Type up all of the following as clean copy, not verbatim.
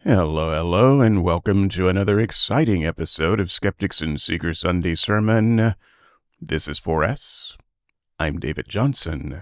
Hello, hello, and welcome to another exciting episode of Skeptics and Seekers Sunday Sermon. This is 4S. I'm David Johnson.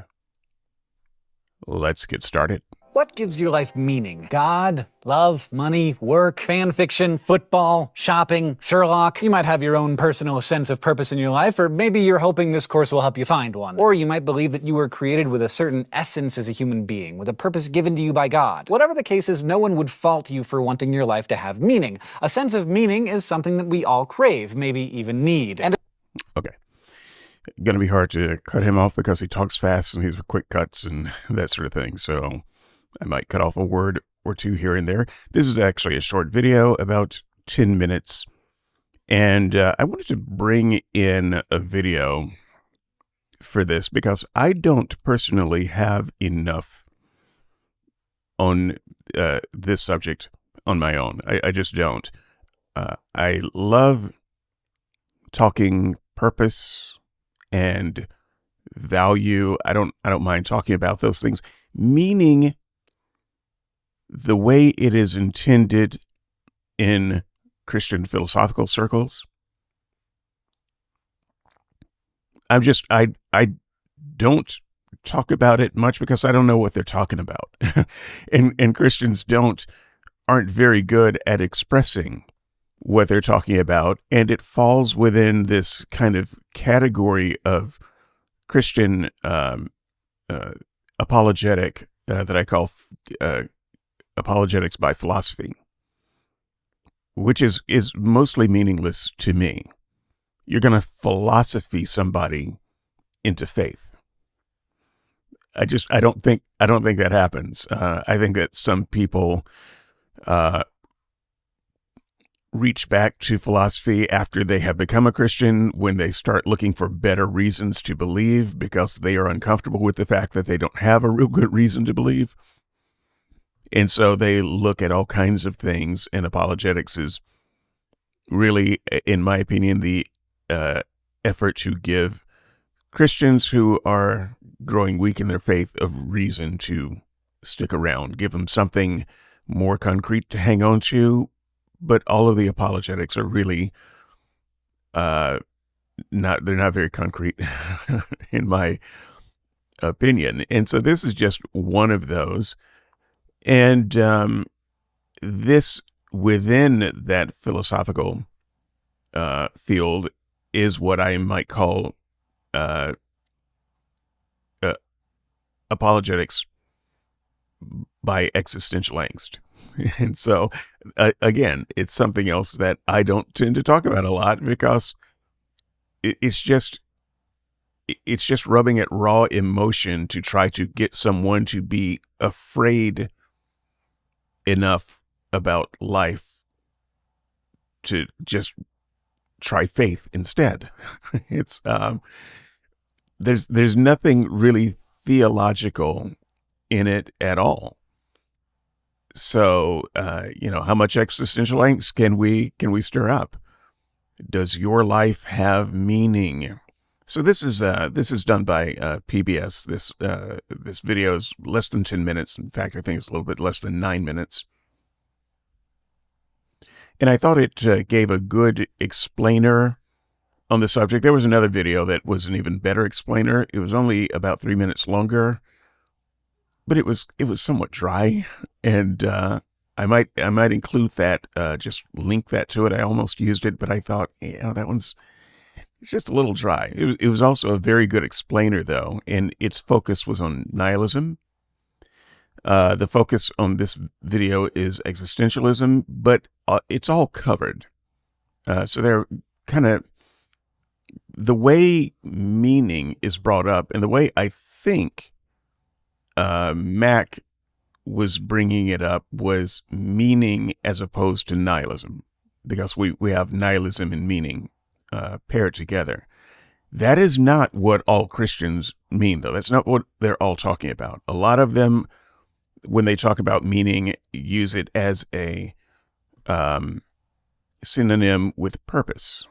Let's get started. What gives your life meaning? God, love, money, work, fan fiction, football, shopping, Sherlock. You might have your own personal sense of purpose in your life, or maybe you're hoping this course will help you find one. Or you might believe that you were created with a certain essence as a human being, with a purpose given to you by God. Whatever the case is, no one would fault you for wanting your life to have meaning. A sense of meaning is something that we all crave, maybe even need. Okay. Going to be hard to cut him off because he talks fast and he's quick cuts and that sort of thing, so I might cut off a word or two here and there. This is actually a short video, about 10 minutes, and I wanted to bring in a video for this because I don't personally have enough on this subject on my own. I just don't. I love talking purpose and value. I don't mind talking about those things. Meaning, the way it is intended in Christian philosophical circles. I don't talk about it much because I don't know what they're talking about. and Christians aren't very good at expressing what they're talking about, and it falls within this kind of category of Christian apologetic that I call apologetics by philosophy, which is mostly meaningless to me. You're going to philosophy somebody into faith. I don't think that happens. I think that some people reach back to philosophy after they have become a Christian, when they start looking for better reasons to believe because they are uncomfortable with the fact that they don't have a real good reason to believe. And so they look at all kinds of things, and apologetics is really, in my opinion, the effort to give Christians who are growing weak in their faith a reason to stick around, give them something more concrete to hang on to. But all of the apologetics are really they're not very concrete in my opinion. And so this is just one of those. And this, within that philosophical field, is what I might call apologetics by existential angst. And so, again, it's something else that I don't tend to talk about a lot because it's just rubbing at raw emotion to try to get someone to be afraid enough about life to just try faith instead. It's there's nothing really theological in it at all. So, how much existential angst can we stir up? Does your life have meaning? So this is done by PBS. This video is less than 10 minutes. In fact, I think it's a little bit less than 9 minutes. And I thought it gave a good explainer on the subject. There was another video that was an even better explainer. It was only about 3 minutes longer, but it was somewhat dry, and I might include that, just link that to it. I almost used it, but I thought, that one's just a little dry. It was also a very good explainer, though, and its focus was on nihilism. The focus on this video is existentialism, but it's all covered. So they're kind of, the way meaning is brought up, and the way I think Mac was bringing it up was meaning as opposed to nihilism, because we have nihilism and meaning paired together. That is not what all Christians mean, though. That's not what they're all talking about. A lot of them, when they talk about meaning, use it as a synonym with purpose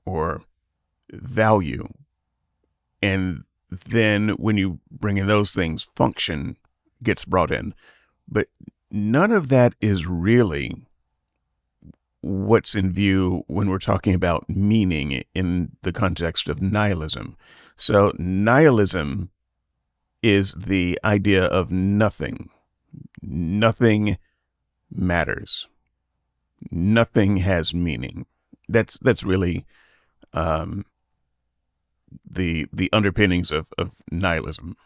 or value. And then when you bring in those things, function gets brought in. But none of that is really what's in view when we're talking about meaning in the context of nihilism. So nihilism is the idea of nothing. Nothing matters. Nothing has meaning. That's really the underpinnings of nihilism.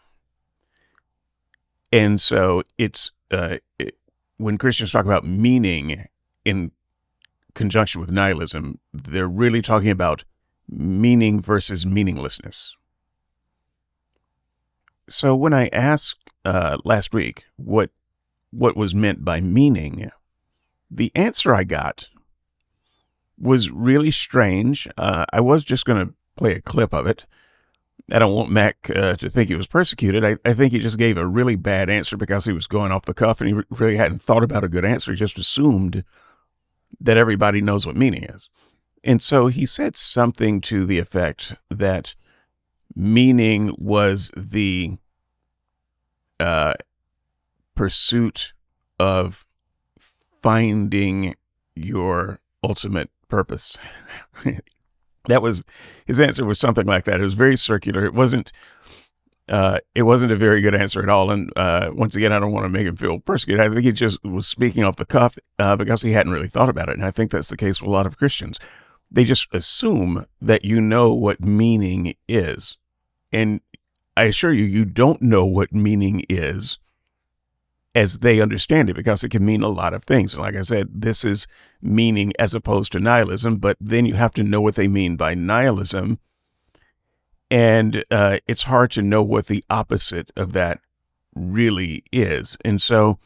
And so when Christians talk about meaning in conjunction with nihilism, they're really talking about meaning versus meaninglessness. So when I asked last week what was meant by meaning, the answer I got was really strange. I was just going to play a clip of it. I don't want Mac to think he was persecuted. I think he just gave a really bad answer because he was going off the cuff and he really hadn't thought about a good answer. He just assumed that everybody knows what meaning is. And so he said something to the effect that meaning was the pursuit of finding your ultimate purpose. That was his answer. Was something like that. It was very circular. It wasn't a very good answer at all. And once again, I don't want to make him feel persecuted. I think he just was speaking off the cuff because he hadn't really thought about it. And I think that's the case with a lot of Christians. They just assume that you know what meaning is. And I assure you, you don't know what meaning is as they understand it, because it can mean a lot of things. And like I said, this is meaning as opposed to nihilism, but then you have to know what they mean by nihilism. And it's hard to know what the opposite of that really is. And so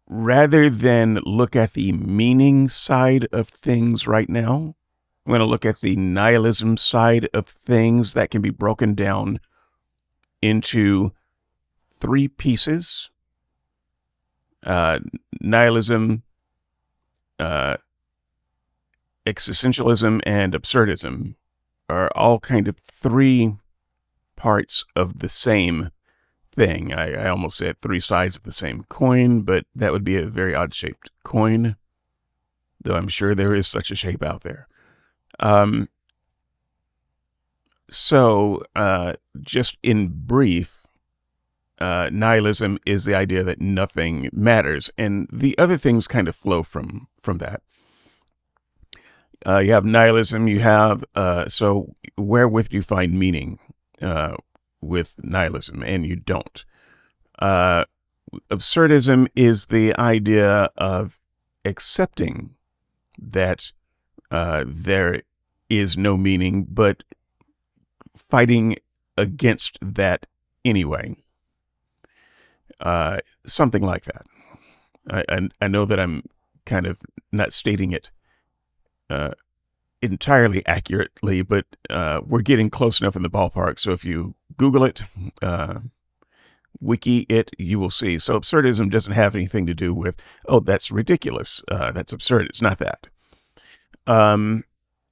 rather than look at the meaning side of things right now, I'm going to look at the nihilism side of things that can be broken down into three pieces. Nihilism, existentialism, and absurdism are all kind of three parts of the same thing. I almost said three sides of the same coin, but that would be a very odd-shaped coin, though I'm sure there is such a shape out there. So just in brief, nihilism is the idea that nothing matters, and the other things kind of flow from that. You have nihilism, you have, so wherewith do you find meaning with nihilism? And you don't. Absurdism is the idea of accepting that there is no meaning, but fighting against that anyway. Something like that. I know that I'm kind of not stating it entirely accurately, but we're getting close enough in the ballpark. So if you Google it, wiki it, you will see. So absurdism doesn't have anything to do with, oh, that's ridiculous. That's absurd. It's not that.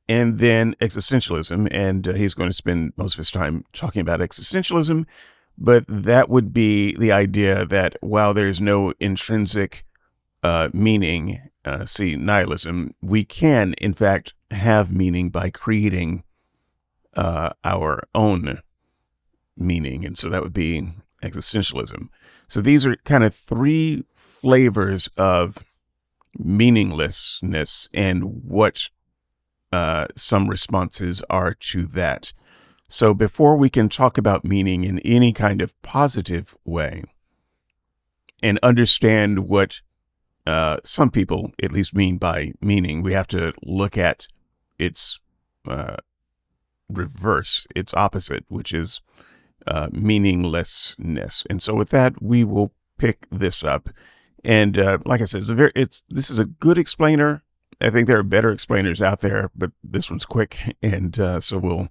And then existentialism, and he's going to spend most of his time talking about existentialism, but that would be the idea that while there's no intrinsic meaning, see nihilism, we can, in fact, have meaning by creating our own meaning. And so that would be existentialism. So these are kind of three flavors of meaninglessness and what some responses are to that. So before we can talk about meaning in any kind of positive way and understand what some people at least mean by meaning, we have to look at its reverse, its opposite, which is meaninglessness. And so with that, we will pick this up. And like I said, this is a good explainer. I think there are better explainers out there, but this one's quick. And so we'll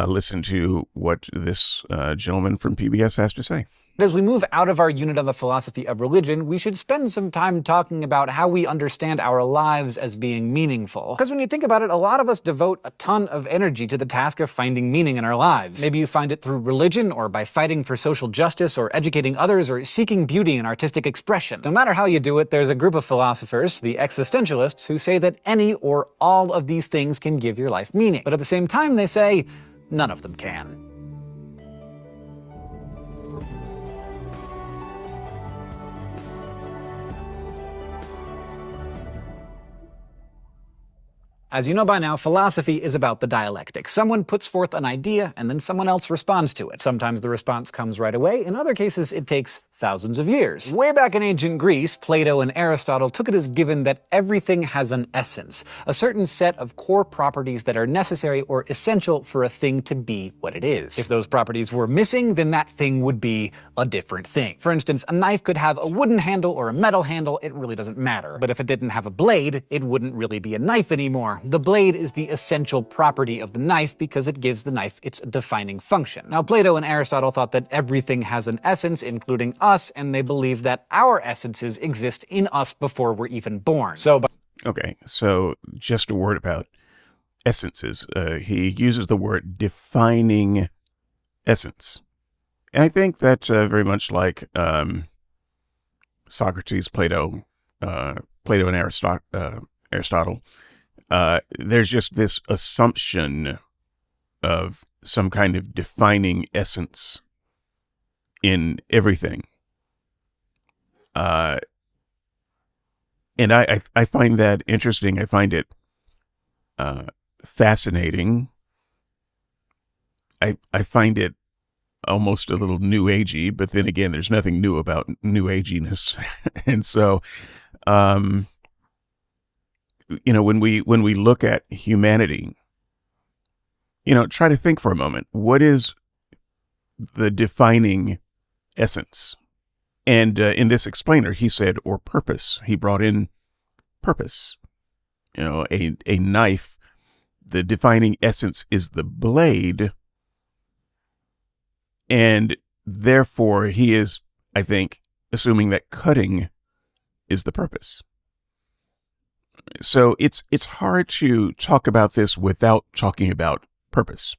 listen to what this gentleman from PBS has to say. As we move out of our unit on the philosophy of religion, we should spend some time talking about how we understand our lives as being meaningful. Because when you think about it, a lot of us devote a ton of energy to the task of finding meaning in our lives. Maybe you find it through religion, or by fighting for social justice, or educating others, or seeking beauty in artistic expression. No matter how you do it, there's a group of philosophers, the Existentialists, who say that any or all of these things can give your life meaning. But at the same time, they say none of them can. As you know by now, philosophy is about the dialectic. Someone puts forth an idea, and then someone else responds to it. Sometimes the response comes right away, in other cases it takes thousands of years. Way back in ancient Greece, Plato and Aristotle took it as given that everything has an essence, a certain set of core properties that are necessary or essential for a thing to be what it is. If those properties were missing, then that thing would be a different thing. For instance, a knife could have a wooden handle or a metal handle, it really doesn't matter. But if it didn't have a blade, it wouldn't really be a knife anymore. The blade is the essential property of the knife because it gives the knife its defining function. Now, Plato and Aristotle thought that everything has an essence, including us, and they believe that our essences exist in us before we're even born. Okay, so just a word about essences. He uses the word defining essence. And I think that's very much like Socrates, Plato and Aristotle. There's just this assumption of some kind of defining essence in everything. And I find that interesting. I find it fascinating. I find it almost a little new agey, but then again, there's nothing new about new aginess. And so, when we look at humanity, try to think for a moment, what is the defining essence? And in this explainer, he said, or purpose. He brought in purpose. A knife, the defining essence is the blade. And therefore, he is, I think, assuming that cutting is the purpose. So it's hard to talk about this without talking about purpose.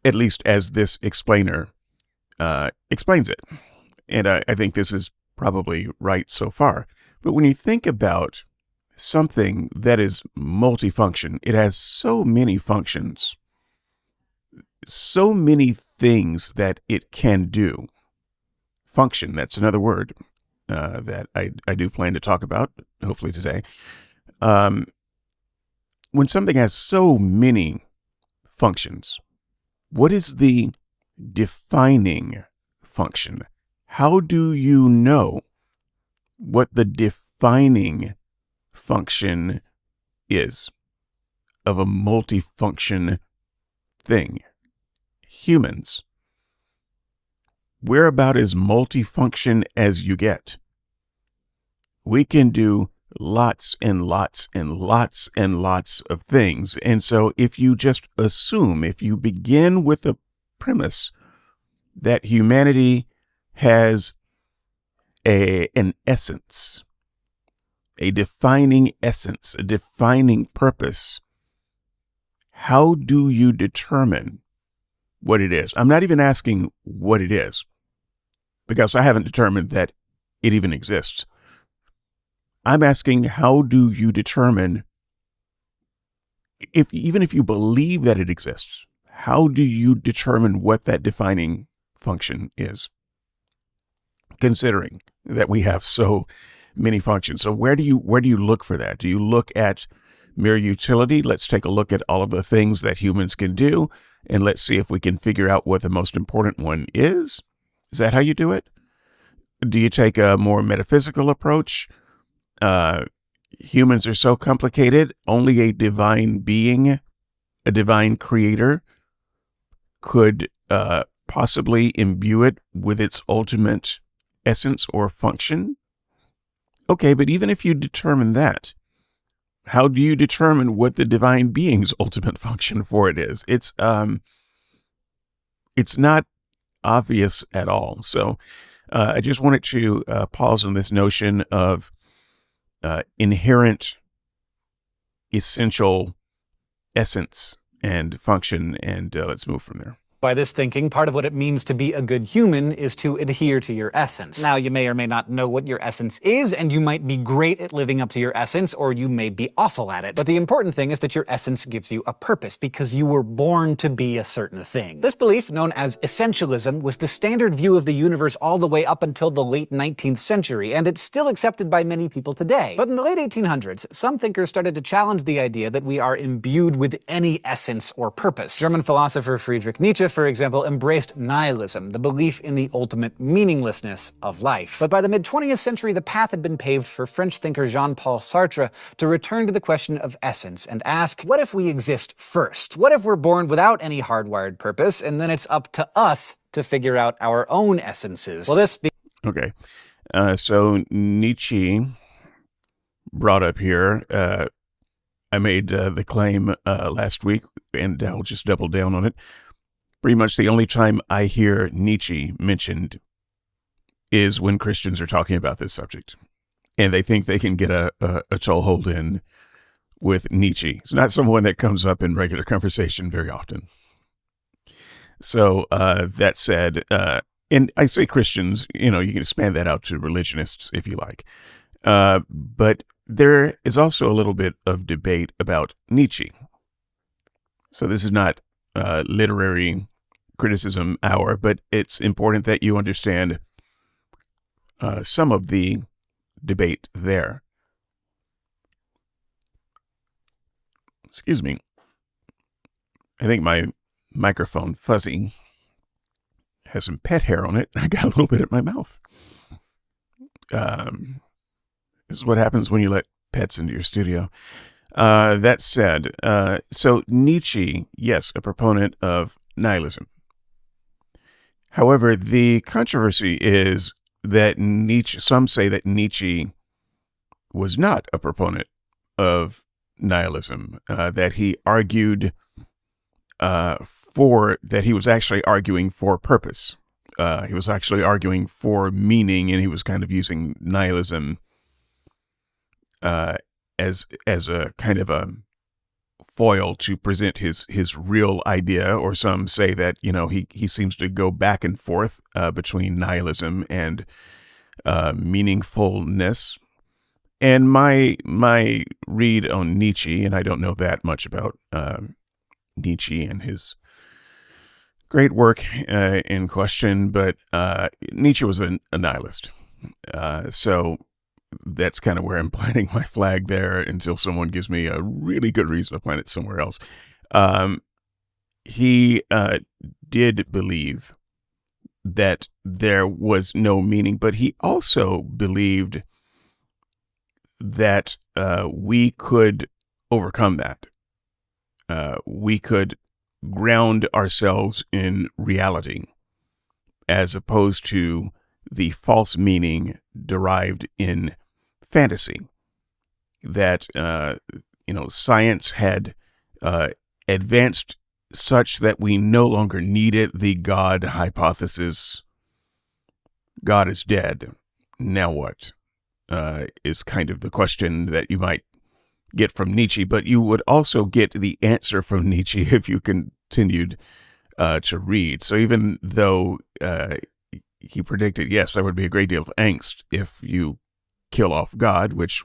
At least as this explainer explains it. And I think this is probably right so far. But when you think about something that is multifunction, it has so many functions, so many things that it can do. Function, that's another word that I do plan to talk about, hopefully today. When something has so many functions, what is the defining function? How do you know what the defining function is of a multifunction thing? Humans, we're about as multifunction as you get. We can do lots and lots and lots and lots of things. And so if you just assume, if you begin with the premise that humanity has an essence, a defining essence, a defining purpose, how do you determine what it is? I'm not even asking what it is, because I haven't determined that it even exists. I'm asking, how do you determine, even if you believe that it exists, how do you determine what that defining function is? Considering that we have so many functions. So where do you look for that? Do you look at mere utility? Let's take a look at all of the things that humans can do, and let's see if we can figure out what the most important one is. Is that how you do it? Do you take a more metaphysical approach? Humans are so complicated, only a divine being, a divine creator, could possibly imbue it with its ultimate essence or function. Okay, but even if you determine that, how do you determine what the divine being's ultimate function for it is? It's not obvious at all. So I just wanted to pause on this notion of inherent, essential essence and function, and let's move from there. By this thinking, part of what it means to be a good human is to adhere to your essence. Now, you may or may not know what your essence is, and you might be great at living up to your essence, or you may be awful at it. But the important thing is that your essence gives you a purpose, because you were born to be a certain thing. This belief, known as Essentialism, was the standard view of the universe all the way up until the late 19th century, and it's still accepted by many people today. But in the late 1800s, some thinkers started to challenge the idea that we are imbued with any essence or purpose. German philosopher Friedrich Nietzsche, for example, embraced nihilism, the belief in the ultimate meaninglessness of life. But by the mid-20th century, the path had been paved for French thinker Jean-Paul Sartre to return to the question of essence and ask, what if we exist first? What if we're born without any hardwired purpose, and then it's up to us to figure out our own essences? Well, Okay. So Nietzsche brought up here, I made the claim last week, and I'll just double down on it. Pretty much the only time I hear Nietzsche mentioned is when Christians are talking about this subject, and they think they can get a toehold in with Nietzsche. It's not someone that comes up in regular conversation very often. So that said, and I say Christians, you can expand that out to religionists if you like. But there is also a little bit of debate about Nietzsche. So this is not literary criticism hour, but it's important that you understand some of the debate there. Excuse me. I think my microphone fuzzy has some pet hair on it. I got a little bit in my mouth. This is what happens when you let pets into your studio. That said, so Nietzsche, yes, a proponent of nihilism. However, the controversy is that some say that Nietzsche was not a proponent of nihilism, that he argued that he was actually arguing for purpose. He was actually arguing for meaning, and he was kind of using nihilism as a kind of a foil to present his real idea. Or some say that he seems to go back and forth between nihilism and meaningfulness. And my read on Nietzsche, and I don't know that much about Nietzsche and his great work in question, but Nietzsche was a nihilist. So that's kind of where I'm planting my flag there until someone gives me a really good reason to plant it somewhere else. He did believe that there was no meaning, but he also believed that we could overcome that. We could ground ourselves in reality as opposed to the false meaning derived in fantasy that, science had advanced such that we no longer needed the God hypothesis. God is dead. Now what? Is kind of the question that you might get from Nietzsche, but you would also get the answer from Nietzsche if you continued to read. So even though he predicted, yes, there would be a great deal of angst if you kill off God, which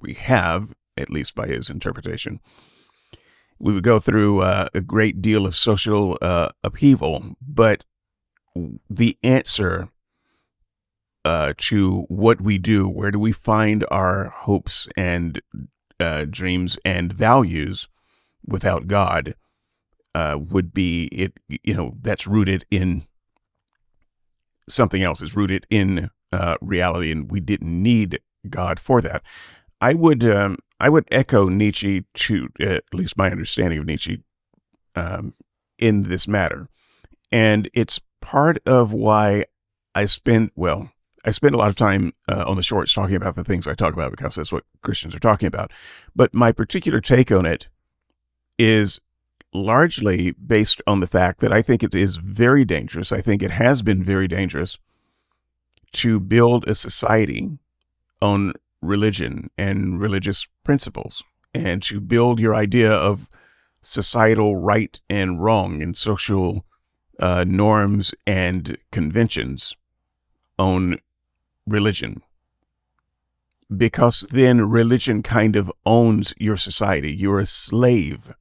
we have, at least by his interpretation. We would go through a great deal of social upheaval, but the answer to what we do, where do we find our hopes and dreams and values without God, would be it. That's rooted in something else. Is rooted in reality, and we didn't need God for that. I would echo Nietzsche, to at least my understanding of Nietzsche, in this matter, and it's part of why I spend a lot of time on the shorts talking about the things I talk about, because that's what Christians are talking about. But my particular take on it is largely based on the fact that I think it is very dangerous. I think it has been very dangerous to build a society on religion and religious principles, and to build your idea of societal right and wrong and social norms and conventions on religion. Because then religion kind of owns your society. You're a slave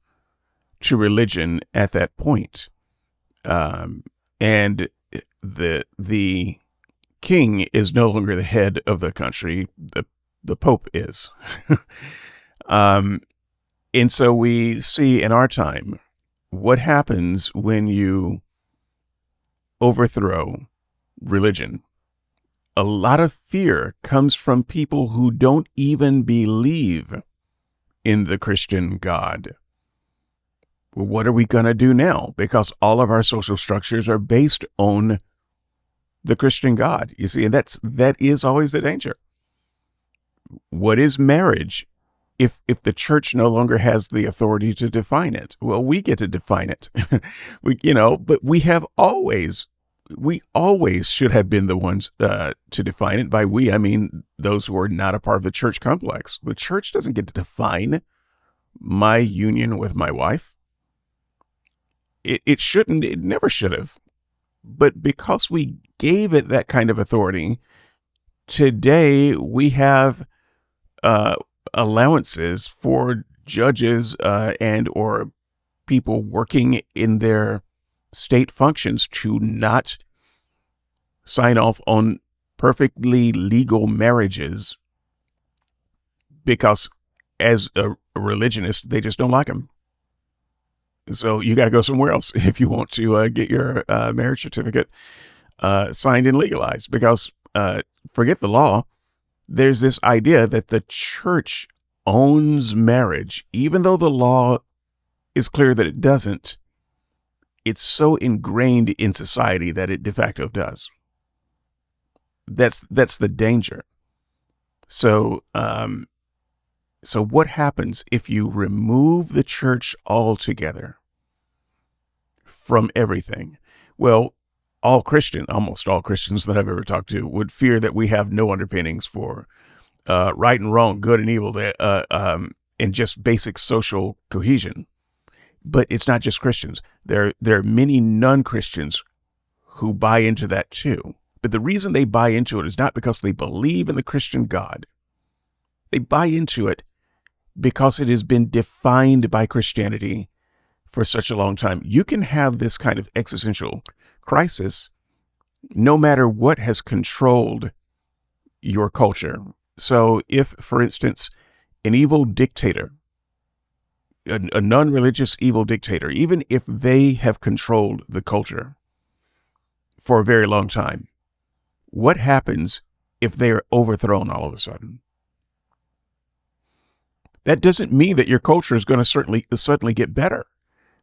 to religion at that point. And the king is no longer the head of the country. The Pope is. And so we see in our time what happens when you overthrow religion. A lot of fear comes from people who don't even believe in the Christian God. Well, what are we going to do now? Because all of our social structures are based on the Christian God. You see, and that is always the danger. What is marriage if the church no longer has the authority to define it? Well, we get to define it. But we always should have been the ones to define it. By we, I mean those who are not a part of the church complex. The church doesn't get to define my union with my wife. It shouldn't. It never should have. But because we gave it that kind of authority, today we have allowances for judges and or people working in their state functions to not sign off on perfectly legal marriages because as a religionist, they just don't like them. So you got to go somewhere else if you want to get your marriage certificate signed and legalized, because forget the law. There's this idea that the church owns marriage, even though the law is clear that it doesn't. It's so ingrained in society that it de facto does. That's the danger. So what happens if you remove the church altogether from everything? Well, almost all Christians that I've ever talked to would fear that we have no underpinnings for right and wrong, good and evil, and just basic social cohesion. But it's not just Christians. There are many non-Christians who buy into that too. But the reason they buy into it is not because they believe in the Christian God. They buy into it because it has been defined by Christianity for such a long time. You can have this kind of existential crisis no matter what has controlled your culture. So if, for instance, an evil dictator, a non-religious evil dictator, even if they have controlled the culture for a very long time, what happens if they are overthrown all of a sudden? That doesn't mean that your culture is going to suddenly get better.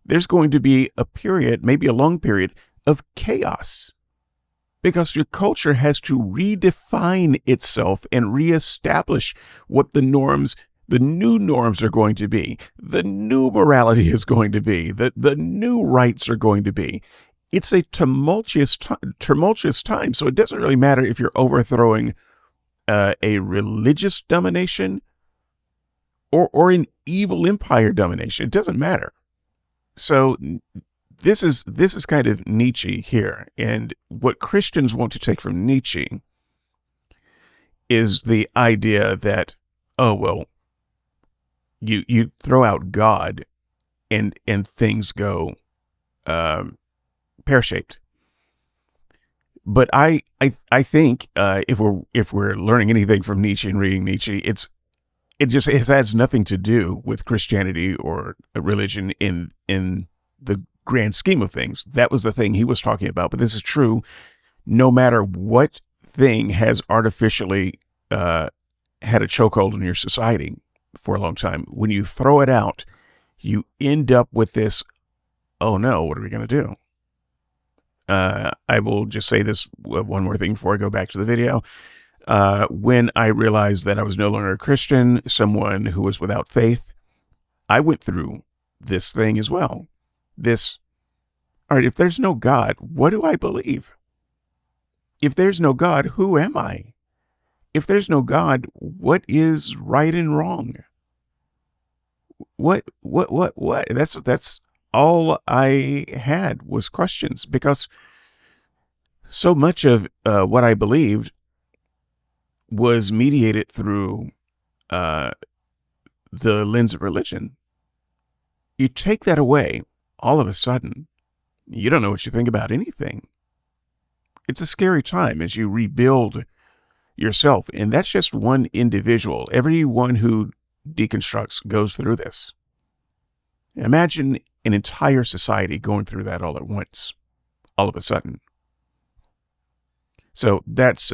There's going to be a period, maybe a long period, of chaos, because your culture has to redefine itself and reestablish what the new norms are going to be, the new morality is going to be, the new rights are going to be. It's a tumultuous time. So it doesn't really matter if you're overthrowing a religious domination or an evil empire domination. It doesn't matter. So this is kind of Nietzsche here. And what Christians want to take from Nietzsche is the idea that, oh, well, you throw out God and things go pear-shaped. But I think if we're learning anything from Nietzsche and reading Nietzsche, it has nothing to do with Christianity or religion in the grand scheme of things. That was the thing he was talking about. But this is true no matter what thing has artificially had a chokehold on your society for a long time. When you throw it out, you end up with this, oh no, what are we going to do? I will just say this one more thing before I go back to the video. When I realized that I was no longer a Christian, someone who was without faith, I went through this thing as well. this, all right, if there's no God, what do I believe? If there's no God, who am I? If there's no God, what is right and wrong? What? That's all I had was questions, because so much of what I believed was mediated through uh, the lens of religion. You take that away, all of a sudden, you don't know what you think about anything. It's a scary time as you rebuild yourself. And that's just one individual. Everyone who deconstructs goes through this. Imagine an entire society going through that all at once, all of a sudden. So that's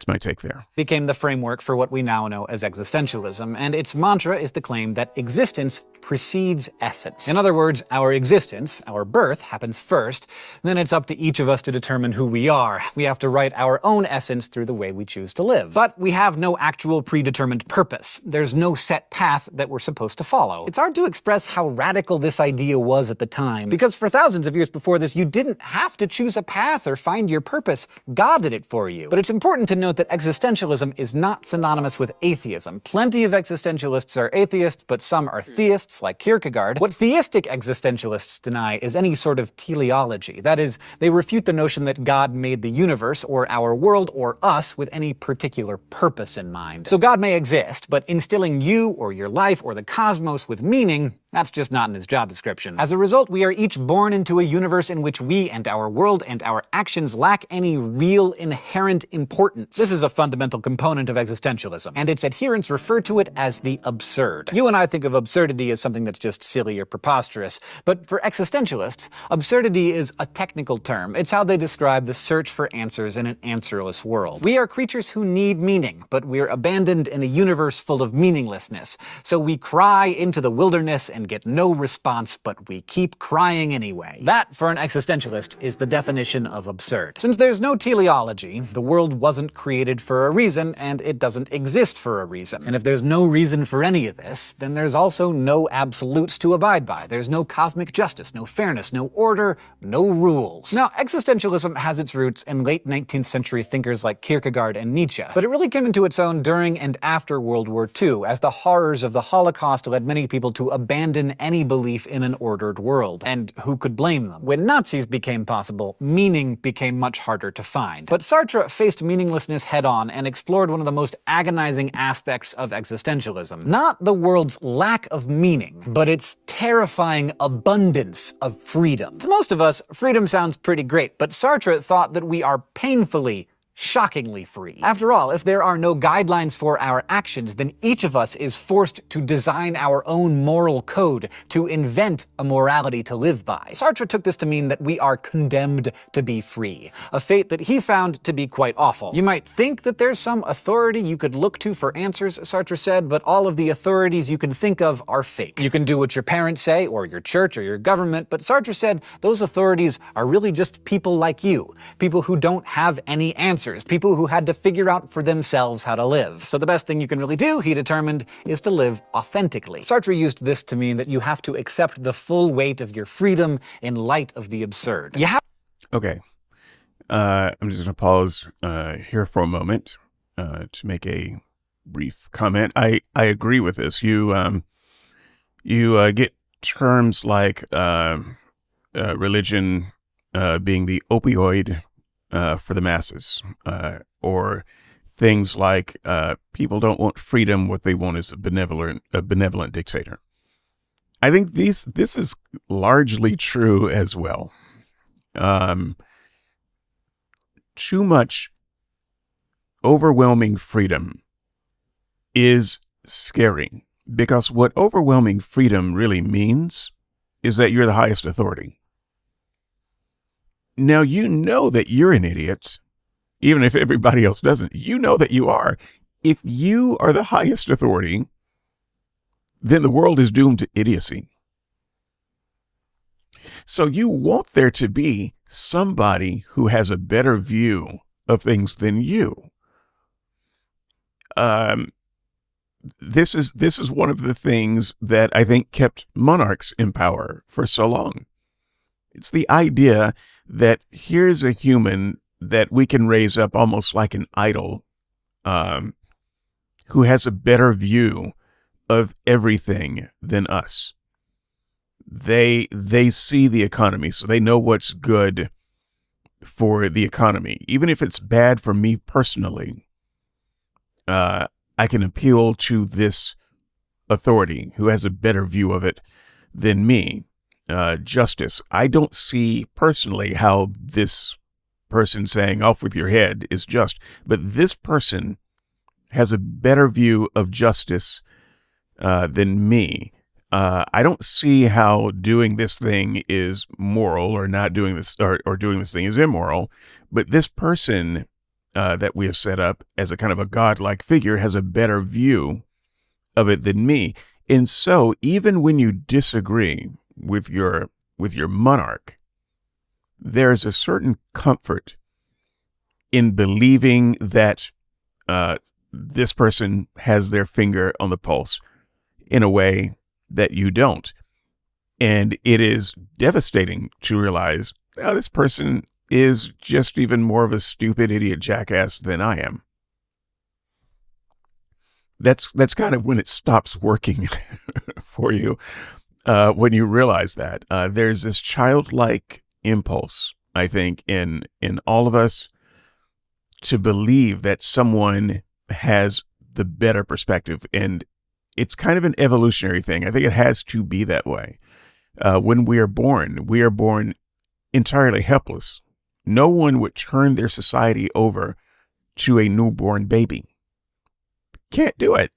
my take there. Became the framework for what we now know as existentialism, and its mantra is the claim that existence precedes essence. In other words, our existence, our birth, happens first, then it's up to each of us to determine who we are. We have to write our own essence through the way we choose to live. But we have no actual predetermined purpose. There's no set path that we're supposed to follow. It's hard to express how radical this idea was at the time, because for thousands of years before this, you didn't have to choose a path or find your purpose. God did it for you. But it's important to note that existentialism is not synonymous with atheism. Plenty of existentialists are atheists, but some are theists, like Kierkegaard. What theistic existentialists deny is any sort of teleology. That is, they refute the notion that God made the universe, or our world, or us, with any particular purpose in mind. So God may exist, but instilling you, or your life, or the cosmos with meaning, that's just not in his job description. As a result, we are each born into a universe in which we and our world and our actions lack any real inherent importance. This is a fundamental component of existentialism, and its adherents refer to it as the absurd. You and I think of absurdity as something that's just silly or preposterous, but for existentialists, absurdity is a technical term. It's how they describe the search for answers in an answerless world. We are creatures who need meaning, but we're abandoned in a universe full of meaninglessness. So we cry into the wilderness and get no response, but we keep crying anyway. That, for an existentialist, is the definition of absurd. Since there's no teleology, the world wasn't created for a reason, and it doesn't exist for a reason. And if there's no reason for any of this, then there's also no absolutes to abide by. There's no cosmic justice, no fairness, no order, no rules. Now, existentialism has its roots in late 19th century thinkers like Kierkegaard and Nietzsche, but it really came into its own during and after World War II, as the horrors of the Holocaust led many people to abandon any belief in an ordered world. And who could blame them? When Nazis became possible, meaning became much harder to find. But Sartre faced meaninglessness head-on and explored one of the most agonizing aspects of existentialism. Not the world's lack of meaning, but its terrifying abundance of freedom. To most of us, freedom sounds pretty great, but Sartre thought that we are painfully, shockingly free. After all, if there are no guidelines for our actions, then each of us is forced to design our own moral code, to invent a morality to live by. Sartre took this to mean that we are condemned to be free, a fate that he found to be quite awful. You might think that there's some authority you could look to for answers, Sartre said, but all of the authorities you can think of are fake. You can do what your parents say, or your church, or your government, but Sartre said those authorities are really just people like you, people who don't have any answers, people who had to figure out for themselves how to live. So the best thing you can really do, he determined, is to live authentically. Sartre used this to mean that you have to accept the full weight of your freedom in light of the absurd. Okay. I'm just going to pause here for a moment to make a brief comment. I agree with this. You get terms like religion being the opioid for the masses, or things like people don't want freedom. What they want is a benevolent dictator. I think this is largely true as well. Too much overwhelming freedom is scary, because what overwhelming freedom really means is that you're the highest authority. Now, you know that you're an idiot, even if everybody else doesn't. You know that you are. If you are the highest authority, then the world is doomed to idiocy. So you want there to be somebody who has a better view of things than you. this is one of the things that I think kept monarchs in power for so long. It's the idea that here's a human that we can raise up almost like an idol, um, who has a better view of everything than us. They see the economy, so they know what's good for the economy. Even if it's bad for me personally, I can appeal to this authority who has a better view of it than me. Justice. I don't see personally how this person saying off with your head is just, but this person has a better view of justice than me. I don't see how doing this thing is moral or not doing this or doing this thing is immoral, but this person that we have set up as a kind of a godlike figure has a better view of it than me. And so even when you disagree with your monarch, there's a certain comfort in believing that this person has their finger on the pulse in a way that you don't. And it is devastating to realize, oh, this person is just even more of a stupid idiot jackass than I am. That's kind of when it stops working for you, when you realize that. There's this childlike impulse, I think, in all of us to believe that someone has the better perspective. And it's kind of an evolutionary thing. I think it has to be that way. When we are born entirely helpless. No one would turn their society over to a newborn baby. Can't do it.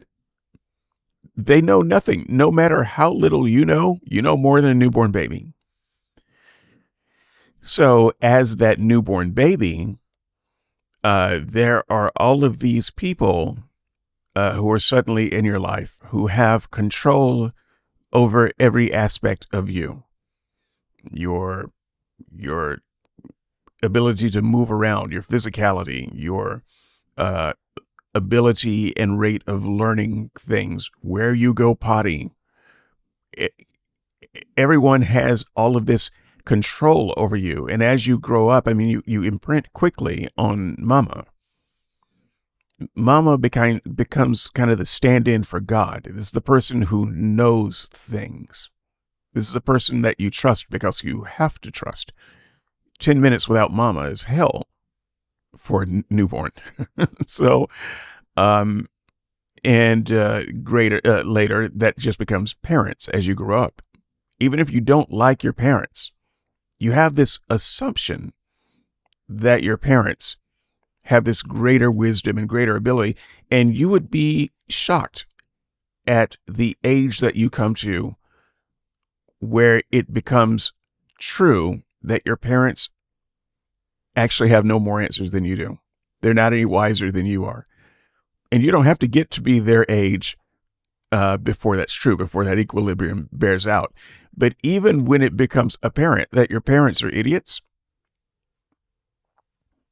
They know nothing. No matter how little you know more than a newborn baby. So as that newborn baby, there are all of these people who are suddenly in your life who have control over every aspect of you. Your ability to move around, your physicality, your ability and rate of learning things, where you go potty. Everyone has all of this control over you. And as you grow up, I mean, you imprint quickly on mama. Mama becomes kind of the stand-in for God. This is the person who knows things. This is a person that you trust because you have to trust. 10 minutes without mama is hell for a newborn. So, later, that just becomes parents as you grow up. Even if you don't like your parents, you have this assumption that your parents have this greater wisdom and greater ability, and you would be shocked at the age that you come to where it becomes true that your parents actually have no more answers than you do. They're not any wiser than you are. And you don't have to get to be their age before that's true, before that equilibrium bears out. But even when it becomes apparent that your parents are idiots,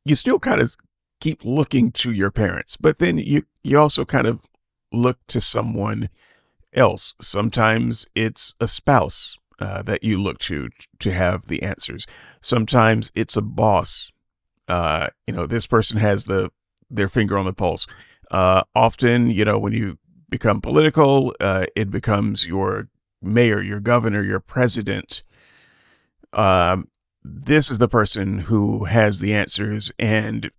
you still kind of keep looking to your parents. But then you also kind of look to someone else. Sometimes it's a spouse that you look to have the answers. Sometimes it's a boss. This person has their finger on the pulse. Often, when you become political, it becomes your mayor, your governor, your president. This is the person who has the answers, and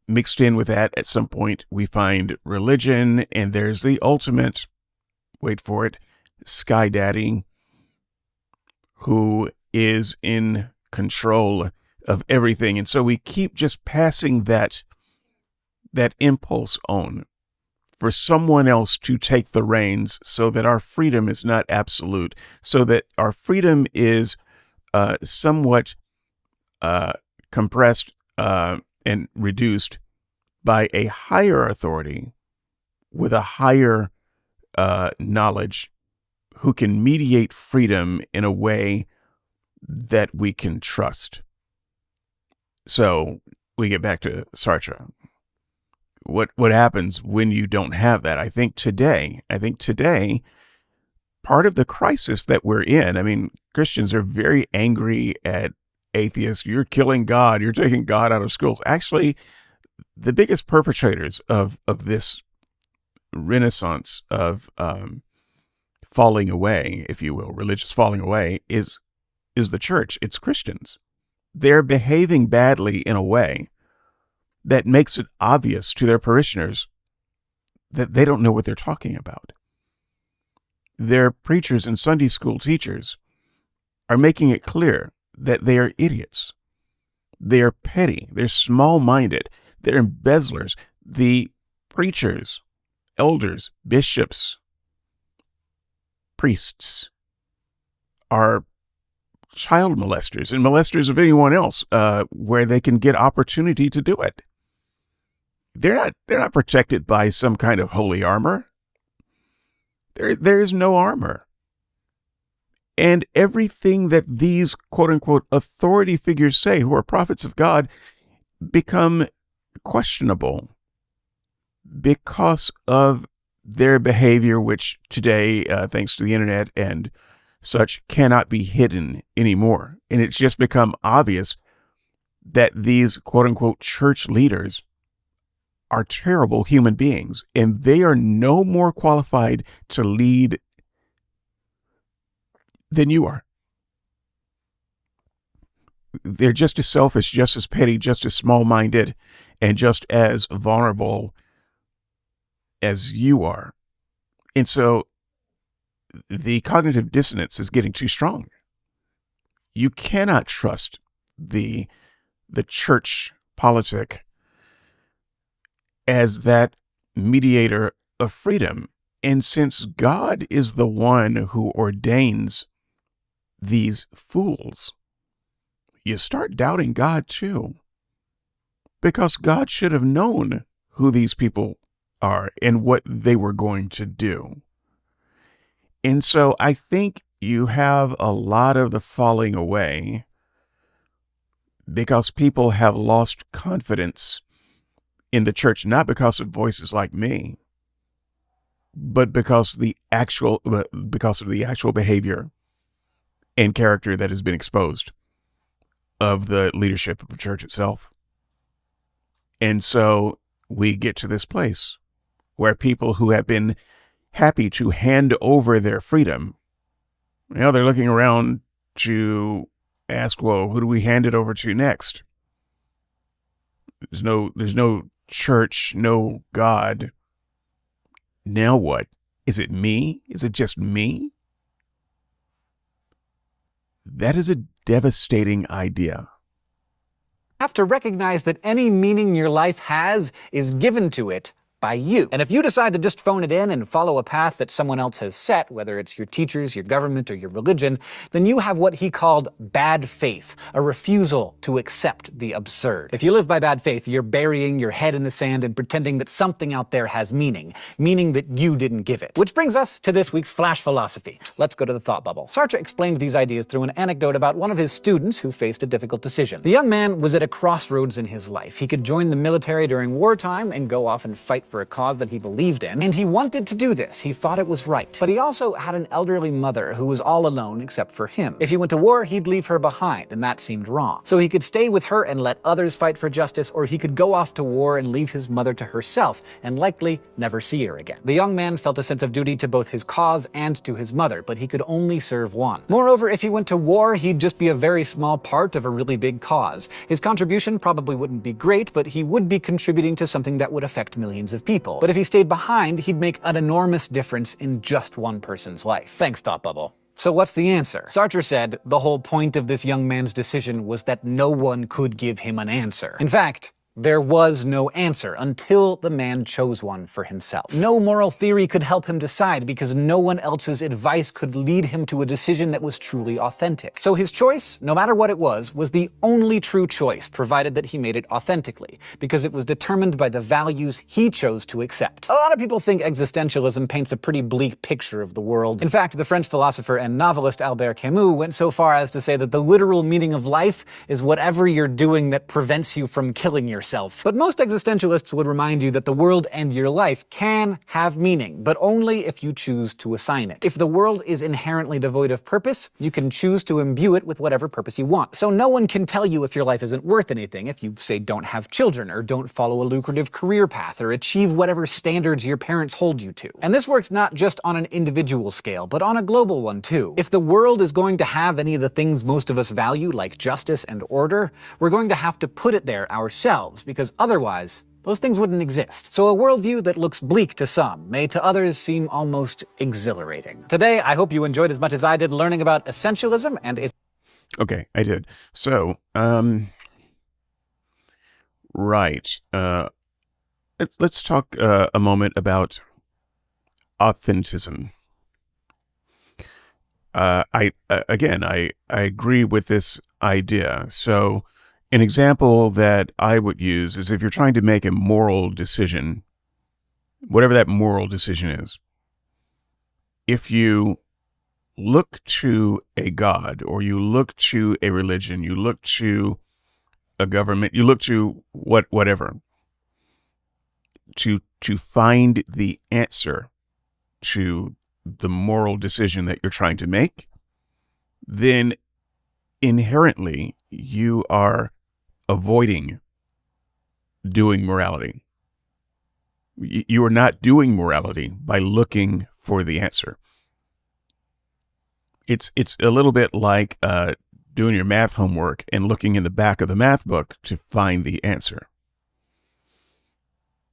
mixed in with that, at some point, we find religion, and there's the ultimate, wait for it, sky daddy, who is in control of everything. And so we keep just passing that impulse on for someone else to take the reins, so that our freedom is not absolute, so that our freedom is somewhat compressed and reduced by a higher authority with a higher knowledge, who can mediate freedom in a way that we can trust. So we get back to Sartre. what happens when you don't have that. I think today, part of the crisis that we're in, I mean, Christians are very angry at atheists. You're killing God. You're taking God out of schools. Actually, the biggest perpetrators of this renaissance of falling away, if you will, religious falling away, is the church. It's Christians. They're behaving badly in a way that makes it obvious to their parishioners that they don't know what they're talking about. Their preachers and Sunday school teachers are making it clear that they are idiots. They are petty. They're small-minded. They're embezzlers. The preachers, elders, bishops, priests are child molesters and molesters of anyone else where they can get opportunity to do it. They're not protected by some kind of holy armor. There is no armor. And everything that these quote-unquote authority figures say, who are prophets of God, become questionable because of their behavior, which today, thanks to the internet and such, cannot be hidden anymore. And it's just become obvious that these quote-unquote church leaders are terrible human beings, and they are no more qualified to lead than you are. They're just as selfish, just as petty, just as small-minded, and just as vulnerable as you are. And so the cognitive dissonance is getting too strong. You cannot trust the church politic as that mediator of freedom. And since God is the one who ordains these fools, you start doubting God too. Because God should have known who these people are and what they were going to do. And so I think you have a lot of the falling away because people have lost confidence in the church, not because of voices like me, but because of the actual behavior and character that has been exposed of the leadership of the church itself. And so we get to this place where people who have been happy to hand over their freedom, they're looking around to ask, well, who do we hand it over to next? There's no church, no God. Now what? Is it me? Is it just me? That is a devastating idea. Have to recognize that any meaning your life has is given to it by you. And if you decide to just phone it in and follow a path that someone else has set, whether it's your teachers, your government, or your religion, then you have what he called bad faith, a refusal to accept the absurd. If you live by bad faith, you're burying your head in the sand and pretending that something out there has meaning that you didn't give it. Which brings us to this week's Flash Philosophy. Let's go to the thought bubble. Sartre explained these ideas through an anecdote about one of his students who faced a difficult decision. The young man was at a crossroads in his life. He could join the military during wartime and go off and fight for a cause that he believed in, and he wanted to do this. He thought it was right. But he also had an elderly mother who was all alone except for him. If he went to war, he'd leave her behind, and that seemed wrong. So he could stay with her and let others fight for justice, or he could go off to war and leave his mother to herself, and likely never see her again. The young man felt a sense of duty to both his cause and to his mother, but he could only serve one. Moreover, if he went to war, he'd just be a very small part of a really big cause. His contribution probably wouldn't be great, but he would be contributing to something that would affect millions of people. But if he stayed behind, he'd make an enormous difference in just one person's life. Thanks, Thought Bubble. So what's the answer? Sartre said the whole point of this young man's decision was that no one could give him an answer. In fact, there was no answer until the man chose one for himself. No moral theory could help him decide because no one else's advice could lead him to a decision that was truly authentic. So his choice, no matter what it was the only true choice, provided that he made it authentically, because it was determined by the values he chose to accept. A lot of people think existentialism paints a pretty bleak picture of the world. In fact, the French philosopher and novelist Albert Camus went so far as to say that the literal meaning of life is whatever you're doing that prevents you from killing yourself. yourself. But most existentialists would remind you that the world and your life can have meaning, but only if you choose to assign it. If the world is inherently devoid of purpose, you can choose to imbue it with whatever purpose you want. So no one can tell you if your life isn't worth anything if you, say, don't have children, or don't follow a lucrative career path, or achieve whatever standards your parents hold you to. And this works not just on an individual scale, but on a global one too. If the world is going to have any of the things most of us value, like justice and order, we're going to have to put it there ourselves, because otherwise, those things wouldn't exist. So a worldview that looks bleak to some may to others seem almost exhilarating. Today, I hope you enjoyed as much as I did learning about essentialism and its... Okay, I did. So, right. Let's talk a moment about authenticism. I agree with this idea. So an example that I would use is if you're trying to make a moral decision, whatever that moral decision is, if you look to a God, or you look to a religion, you look to a government, you look to whatever, to find the answer to the moral decision that you're trying to make, then inherently you are avoiding doing morality. You are not doing morality by looking for the answer. It's a little bit like doing your math homework and looking in the back of the math book to find the answer.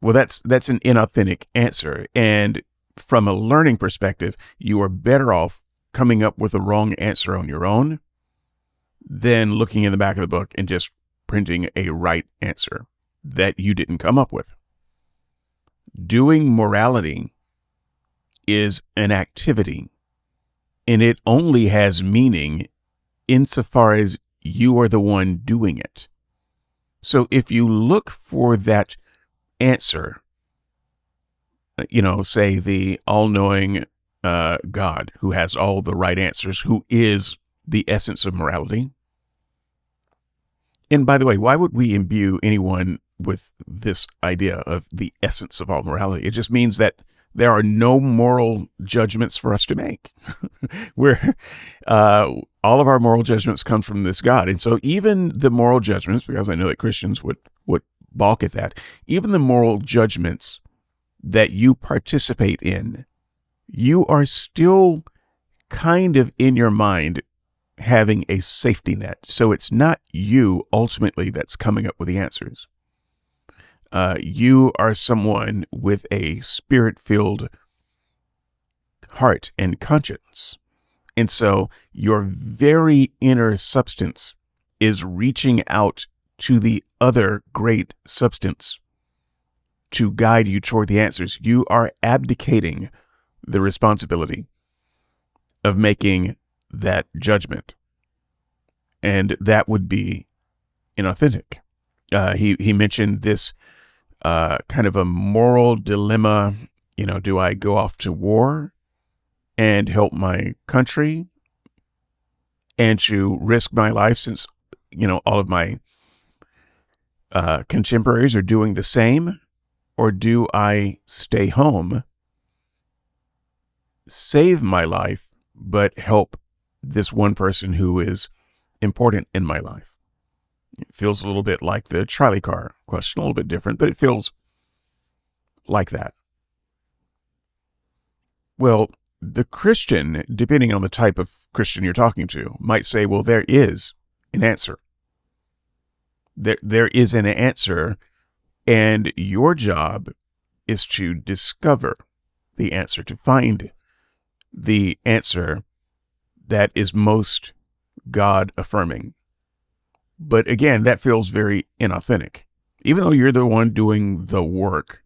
Well, that's an inauthentic answer. And from a learning perspective, you are better off coming up with a wrong answer on your own than looking in the back of the book and just printing a right answer that you didn't come up with. Doing morality is an activity, and it only has meaning insofar as you are the one doing it. So if you look for that answer, say the all-knowing God who has all the right answers, who is the essence of morality. And by the way, why would we imbue anyone with this idea of the essence of all morality? It just means that there are no moral judgments for us to make. All of our moral judgments come from this God. And so even the moral judgments, because I know that Christians would balk at that, even the moral judgments that you participate in, you are still kind of in your mind having a safety net. So it's not you ultimately that's coming up with the answers. You are someone with a spirit-filled heart and conscience. And so your very inner substance is reaching out to the other great substance to guide you toward the answers. You are abdicating the responsibility of making that judgment. And that would be inauthentic. He mentioned this kind of a moral dilemma. Do I go off to war and help my country and to risk my life, since, all of my contemporaries are doing the same? Or do I stay home, save my life, but help this one person who is important in my life? It feels a little bit like the trolley car question, a little bit different, but it feels like that. Well, the Christian, depending on the type of Christian you're talking to, might say, well, there is an answer. There is an answer, and your job is to discover the answer, to find the answer that is most God-affirming. But again, that feels very inauthentic. Even though you're the one doing the work,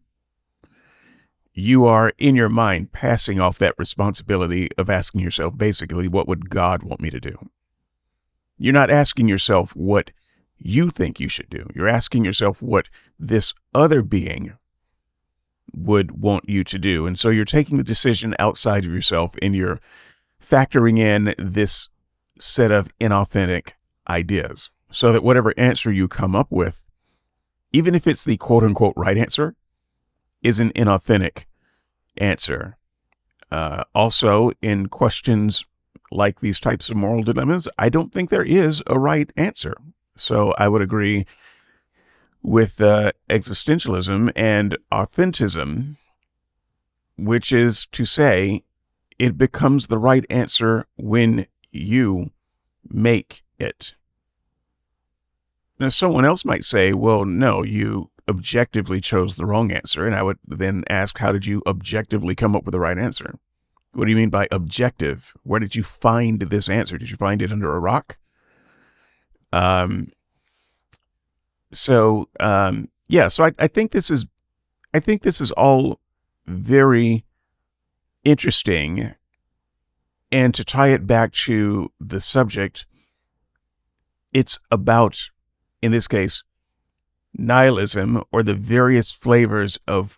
you are in your mind passing off that responsibility of asking yourself, basically, what would God want me to do? You're not asking yourself what you think you should do. You're asking yourself what this other being would want you to do. And so you're taking the decision outside of yourself, and you're factoring in this set of inauthentic ideas, so that whatever answer you come up with even if it's the quote unquote right answer, is an inauthentic answer. Also, in questions like these types of moral dilemmas, I don't think there is a right answer. So I would agree with existentialism and authentism, which is to say, it becomes the right answer when you make it. Now, someone else might say, well, no, you objectively chose the wrong answer. And I would then ask, how did you objectively come up with the right answer? What do you mean by objective? Where did you find this answer? Did you find it under a rock? So I think this is all very interesting. And to tie it back to the subject, it's about, in this case, nihilism, or the various flavors of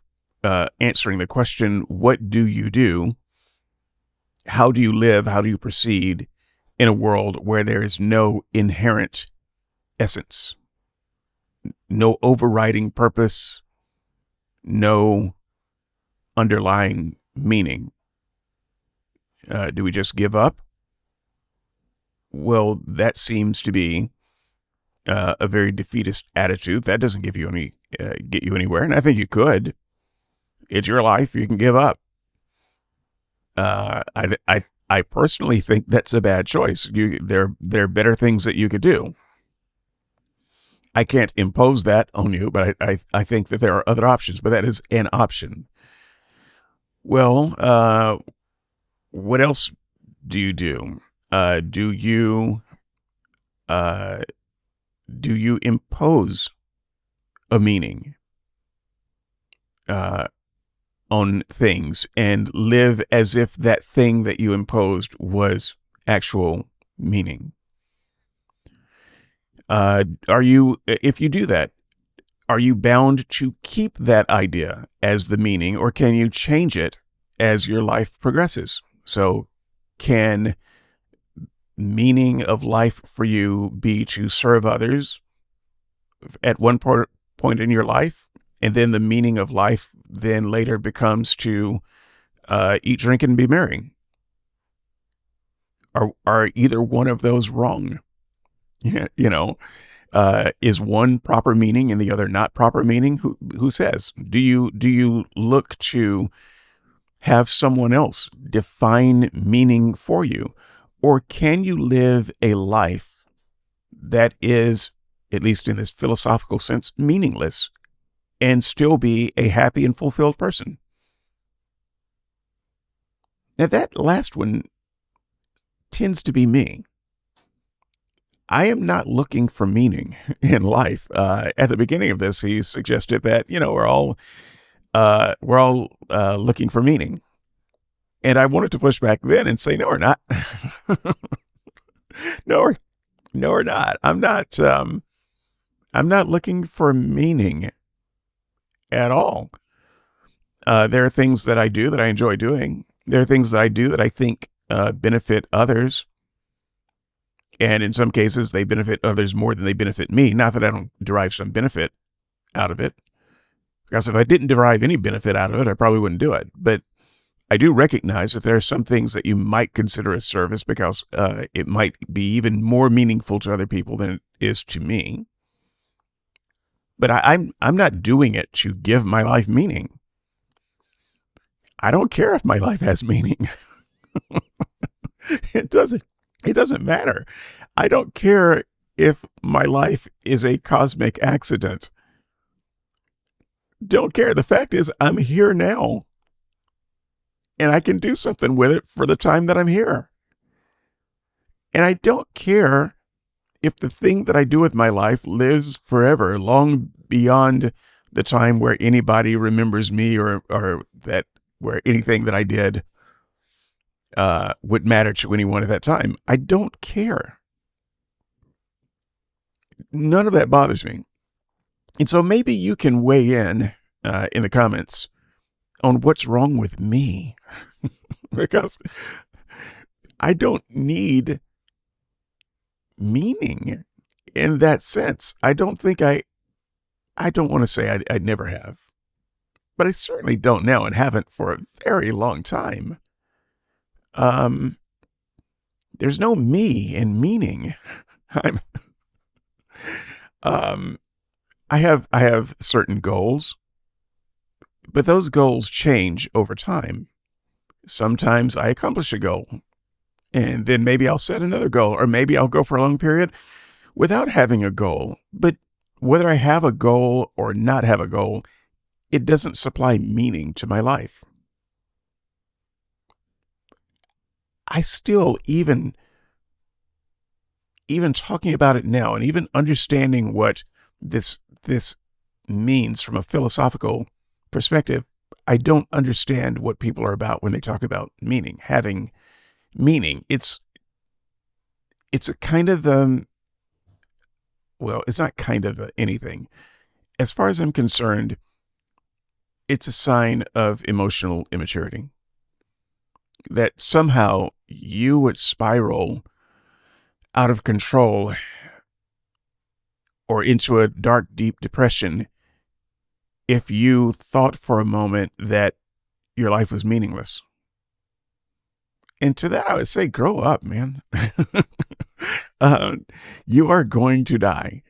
answering the question, what do you do? How do you live? How do you proceed in a world where there is no inherent essence, no overriding purpose, no underlying meaning? Do we just give up? Well, that seems to be a very defeatist attitude. That doesn't give you get you anywhere. And I think you could. It's your life. You can give up. I personally think that's a bad choice. There are better things that you could do. I can't impose that on you, but I think that there are other options. But that is an option. Well, what else do you do? Do you impose a meaning on things and live as if that thing that you imposed was actual meaning? If you do that, are you bound to keep that idea as the meaning, or can you change it as your life progresses? So can meaning of life for you be to serve others at one point in your life, and then the meaning of life then later becomes to eat, drink, and be merry? Are either one of those wrong? Is one proper meaning and the other not proper meaning? Who says? Do you look to have someone else define meaning for you? Or can you live a life that is, at least in this philosophical sense, meaningless and still be a happy and fulfilled person? Now, that last one tends to be me. I am not looking for meaning in life. At the beginning of this, he suggested that, we're all looking for meaning. And I wanted to push back then and say, no, we're not. No, we're not. I'm not looking for meaning at all. There are things that I do that I enjoy doing. There are things that I do that I think benefit others. And in some cases, they benefit others more than they benefit me. Not that I don't derive some benefit out of it. Because if I didn't derive any benefit out of it, I probably wouldn't do it. But I do recognize that there are some things that you might consider a service because it might be even more meaningful to other people than it is to me. But I'm not doing it to give my life meaning. I don't care if my life has meaning. It doesn't matter. I don't care if my life is a cosmic accident. Don't care. The fact is, I'm here now. And I can do something with it for the time that I'm here. And I don't care if the thing that I do with my life lives forever, long beyond the time where anybody remembers me or that where anything that I did would matter to anyone at that time. I don't care. None of that bothers me. And so maybe you can weigh in the comments on what's wrong with me. Because I don't need meaning in that sense. I don't think I I don't want to say I never have, but I certainly don't now and haven't for a very long time. Um, there's no me in meaning. I'm, um, I have certain goals, but those goals change over time. Sometimes I accomplish a goal, and then maybe I'll set another goal, or maybe I'll go for a long period without having a goal. But whether I have a goal or not have a goal, it doesn't supply meaning to my life. I still, even talking about it now and even understanding what this means from a philosophical perspective, I don't understand what people are about when they talk about meaning, having meaning. It's a kind of well, it's not kind of anything. As far as I'm concerned, it's a sign of emotional immaturity that somehow you would spiral out of control or into a dark, deep depression if you thought for a moment that your life was meaningless. And to that, I would say, grow up, man. uh, you are going to die.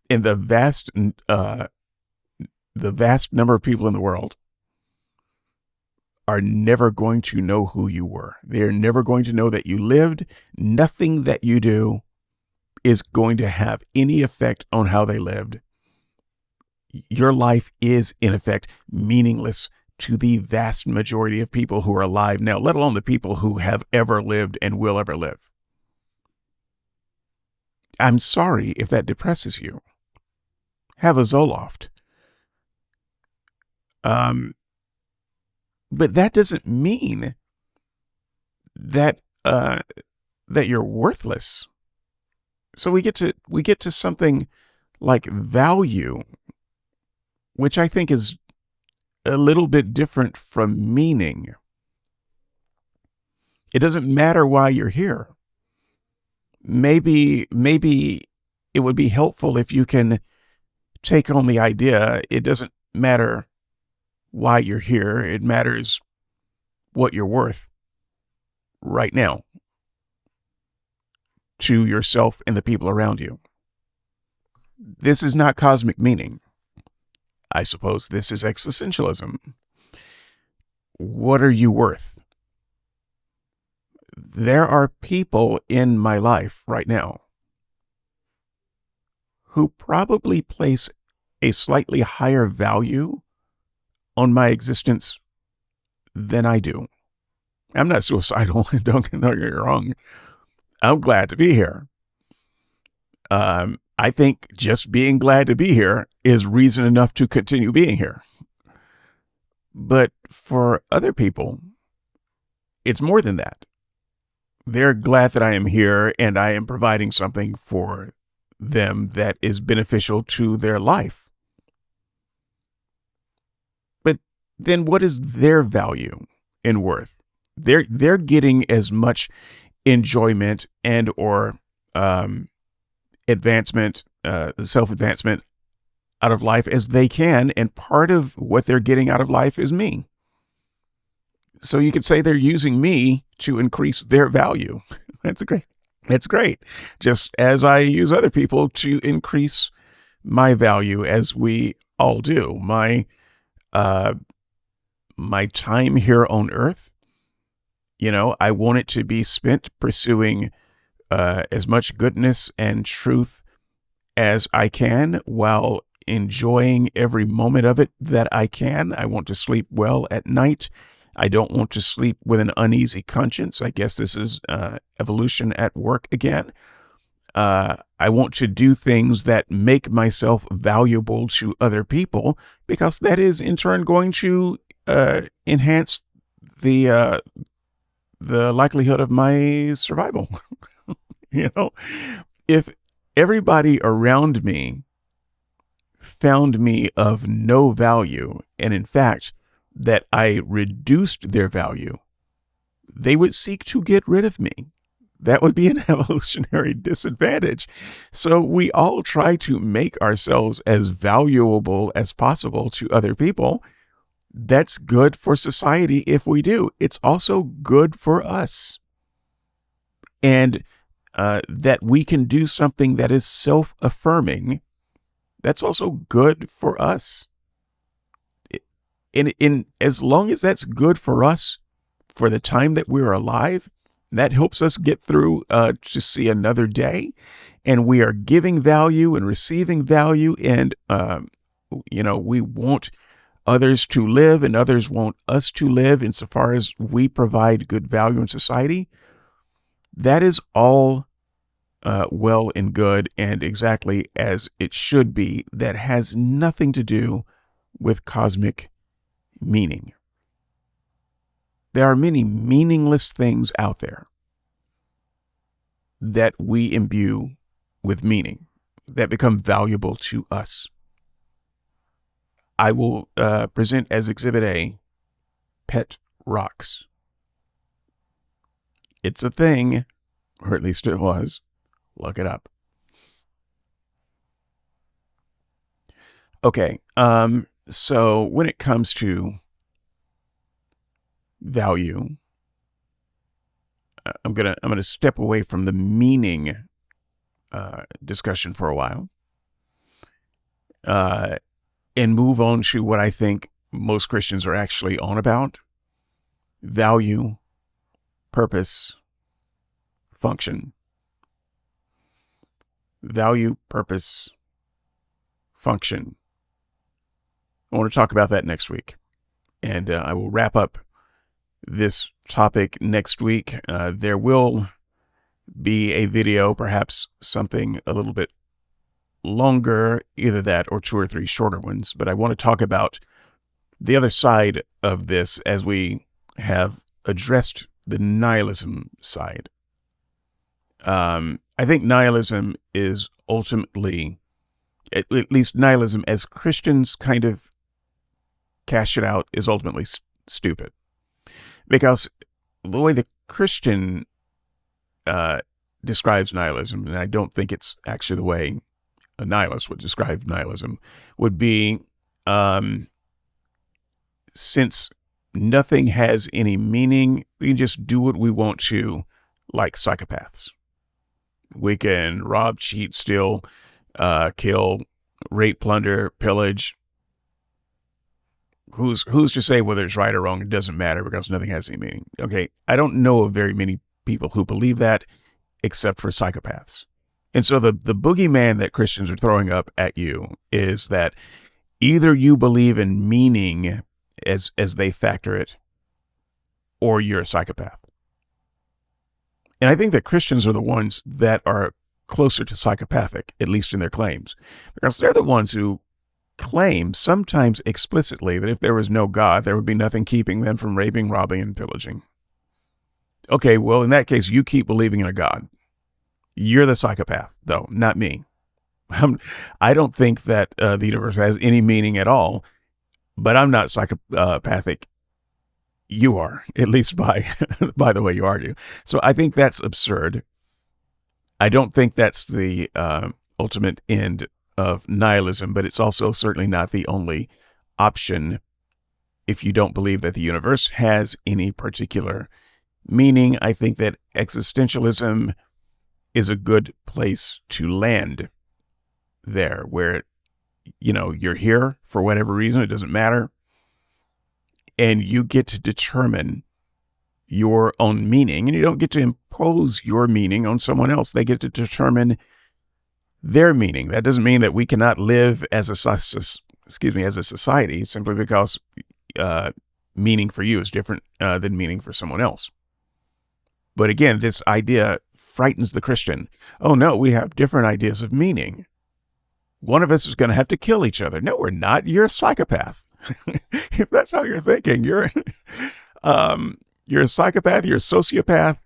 And the vast number of people in the world are never going to know who you were. They are never going to know that you lived. Nothing that you do is going to have any effect on how they lived. Your life is, in effect, meaningless to the vast majority of people who are alive now, let alone the people who have ever lived and will ever live. I'm sorry if that depresses you. Have a Zoloft. But that doesn't mean that that you're worthless. So we get to something like value, which I think is a little bit different from meaning. It doesn't matter why you're here. Maybe it would be helpful if you can take on the idea it doesn't matter why you're here. It matters what you're worth right now to yourself and the people around you. This is not cosmic meaning. I suppose this is existentialism. What are you worth? There are people in my life right now who probably place a slightly higher value on my existence than I do. I'm not suicidal. Don't get me wrong. I'm glad to be here. I think just being glad to be here is reason enough to continue being here. But for other people, it's more than that. They're glad that I am here and I am providing something for them that is beneficial to their life. But then what is their value and worth? They're getting as much enjoyment and or advancement, self-advancement out of life as they can, and part of what they're getting out of life is me. So you could say they're using me to increase their value. That's great. Just as I use other people to increase my value, as we all do. My time here on Earth, I want it to be spent pursuing as much goodness and truth as I can while enjoying every moment of it that I can. I want to sleep well at night. I don't want to sleep with an uneasy conscience. I guess this is evolution at work again. I want to do things that make myself valuable to other people, because that is in turn going to enhance the likelihood of my survival. If everybody around me found me of no value, and in fact, that I reduced their value, they would seek to get rid of me. That would be an evolutionary disadvantage. So we all try to make ourselves as valuable as possible to other people. That's good for society if we do. It's also good for us. And that we can do something that is self-affirming, that's also good for us. In as long as that's good for us for the time that we're alive, that helps us get through to see another day, and we are giving value and receiving value, and we want others to live and others want us to live insofar as we provide good value in society. That is all well and good and exactly as it should be. That has nothing to do with cosmic meaning. There are many meaningless things out there that we imbue with meaning, that become valuable to us. I will present as Exhibit A, pet rocks. It's a thing, or at least it was. Look it up. Okay, so when it comes to value, I'm gonna step away from the meaning discussion for a while, and move on to what I think most Christians are actually on about: value, purpose, function. Value, purpose, function. I want to talk about that next week, and I will wrap up this topic next week. There will be a video, perhaps something a little bit longer, either that or 2 or 3 shorter ones, but I want to talk about the other side of this as we have addressed the nihilism side. I think nihilism is ultimately, at least nihilism as Christians kind of cash it out, is ultimately stupid. Because the way the Christian describes nihilism, and I don't think it's actually the way a nihilist would describe nihilism, would be since nothing has any meaning, we can just do what we want to, like psychopaths. We can rob, cheat, steal, kill, rape, plunder, pillage. Who's to say whether it's right or wrong? It doesn't matter because nothing has any meaning. Okay, I don't know of very many people who believe that, except for psychopaths. And so the boogeyman that Christians are throwing up at you is that either you believe in meaning as they factor it, or you're a psychopath. And I think that Christians are the ones that are closer to psychopathic, at least in their claims, because they're the ones who claim, sometimes explicitly, that if there was no God, there would be nothing keeping them from raping, robbing, and pillaging. Okay, well, in that case, you keep believing in a God. You're the psychopath, though, not me. I don't think that the universe has any meaning at all, but I'm not psychopathic. You are, at least by the way you argue. So I think that's absurd. I don't think that's the ultimate end of nihilism, but it's also certainly not the only option if you don't believe that the universe has any particular meaning. I think that existentialism is a good place to land there, where, you're here for whatever reason, it doesn't matter, and you get to determine your own meaning, and you don't get to impose your meaning on someone else. They get to determine their meaning. That doesn't mean that we cannot live as a society simply because meaning for you is different than meaning for someone else. But again, this idea frightens the Christian. Oh no, we have different ideas of meaning. One of us is going to have to kill each other. No, we're not. You're a psychopath. If that's how you're thinking, you're a psychopath. You're a sociopath.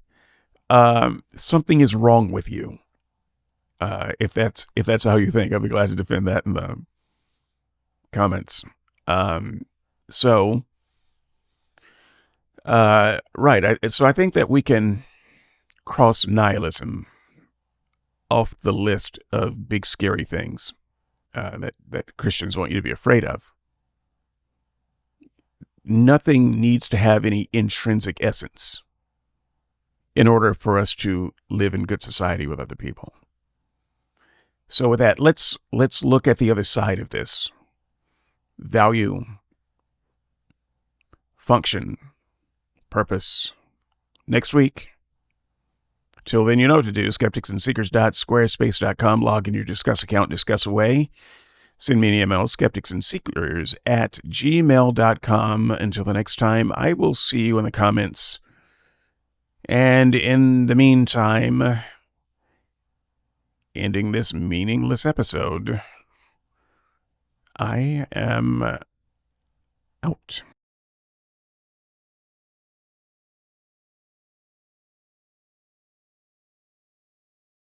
Something is wrong with you. If that's how you think, I'll be glad to defend that in the comments. So I think that we can cross nihilism off the list of big scary things that Christians want you to be afraid of. Nothing needs to have any intrinsic essence in order for us to live in good society with other people. So with that, let's look at the other side of this. Value, function, purpose. Next week. Till then, you know what to do. skepticsandseekers.squarespace.com. Log in your Discuss account, discuss away. Send me an email, skepticsandseekers@gmail.com. Until the next time, I will see you in the comments. And in the meantime, ending this meaningless episode, I am out.